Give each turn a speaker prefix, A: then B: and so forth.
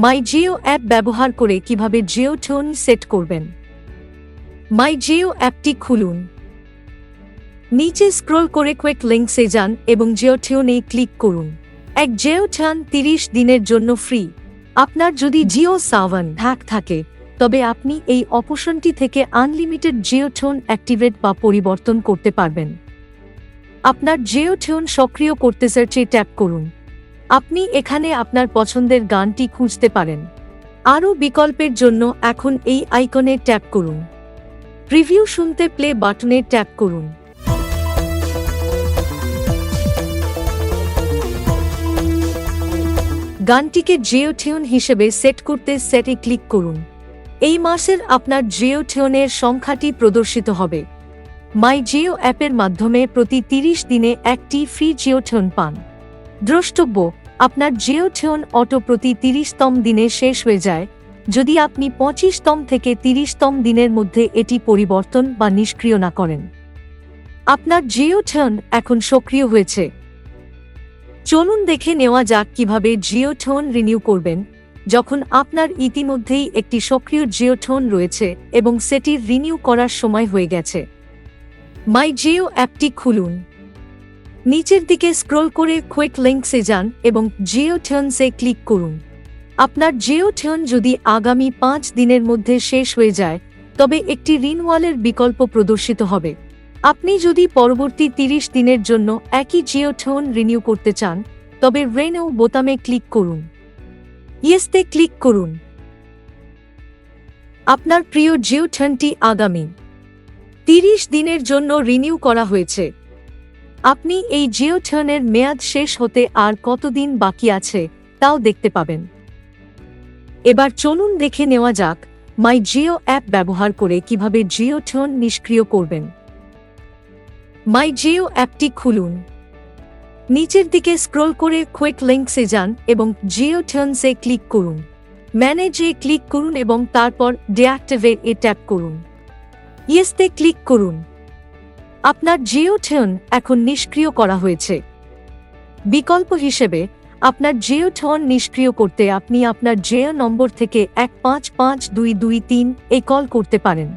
A: মাই Jio app ব্যবহার করে কিভাবে জিও টোন সেট করবেন। মাই জিও অ্যাপটি খুলুন। নিচে স্ক্রল করে কুইক লিঙ্কসে যান এবং জিও টোনে ক্লিক করুন। এক জিও টোন 30 দিনের জন্য ফ্রি। আপনার যদি জিও সাভান হ্যাক থাকে তবে আপনি এই অপশনটি থেকে আনলিমিটেড জিও টোন অ্যাক্টিভেট বা পরিবর্তন করতে পারবেন। আপনার জিও টোন সক্রিয় করতে সার্চে ট্যাপ করুন। আপনি এখানে আপনার পছন্দের গানটি খুঁজতে পারেন। আরও বিকল্পের জন্য এখন এই আইকনে ট্যাপ করুন। প্রিভিউ শুনতে প্লে বাটনে ট্যাপ করুন। গানটিকে জিও টিউন হিসেবে সেট করতে সেটে ক্লিক করুন। এই মাসের আপনার জিও টিউনের সংখ্যাটি প্রদর্শিত হবে। মাই জিও অ্যাপের মাধ্যমে প্রতি 30 দিনে একটি ফ্রি জিও টিউন পান। দ্রষ্টব্য: আপনার জিও টিউন অটো প্রতি 30তম দিনে শেষ হয়ে যায় যদি আপনি 25তম থেকে 30তম দিনের মধ্যে এটি পরিবর্তন বা নিষ্ক্রিয় না করেন। আপনার জিও টিউন এখন সক্রিয় হয়েছে। চলুন দেখে নেওয়া যাক কিভাবে জিও টোন রিনিউ করবেন যখন আপনার ইতিমধ্যেই একটি সক্রিয় জিও টোন রয়েছে এবং সেটি রিনিউ করার সময় হয়ে গেছে। মাই জিও অ্যাপটি খুলুন। নিচের দিকে স্ক্রল করে কুইক লিঙ্কসে যান এবং জিও টোনসে ক্লিক করুন। আপনার জিও টোন যদি আগামী 5 দিনের মধ্যে শেষ হয়ে যায় তবে একটি রিনিউয়ালের বিকল্প প্রদর্শিত হবে। আপনি যদি পরবর্তী 30 দিনের জন্য একই জিও টোন রিনিউ করতে চান তবে রিনিউ বোতামে ক্লিক করুন। ইয়েসতে ক্লিক করুন। আপনার প্রিয় জিও টোনটি আগামী 30 দিনের জন্য রিনিউ করা হয়েছে। আপনি এই জিও টোনের মেয়াদ শেষ হতে আর কতদিন বাকি আছে তাও দেখতে পাবেন। এবার চলুন দেখে নেওয়া যাক মাই জিও অ্যাপ ব্যবহার করে কিভাবে জিও টোন নিষ্ক্রিয় করবেন। মাই জিও অ্যাপটি খুলুন। নিচের দিকে স্ক্রল করে কুইক লিঙ্কসে যান এবং জিও টোনসে ক্লিক করুন। ম্যানেজে ক্লিক করুন এবং তারপর ডিঅ্যাক্টিভেট এ ট্যাপ করুন। ইয়েসতে ক্লিক করুন। আপনার জিও টোন এখন নিষ্ক্রিয় করা হয়েছে। বিকল্প হিসেবে আপনার জিও টোন নিষ্ক্রিয় করতে আপনি আপনার জিও নম্বর থেকে 155223 এ কল করতে পারেন।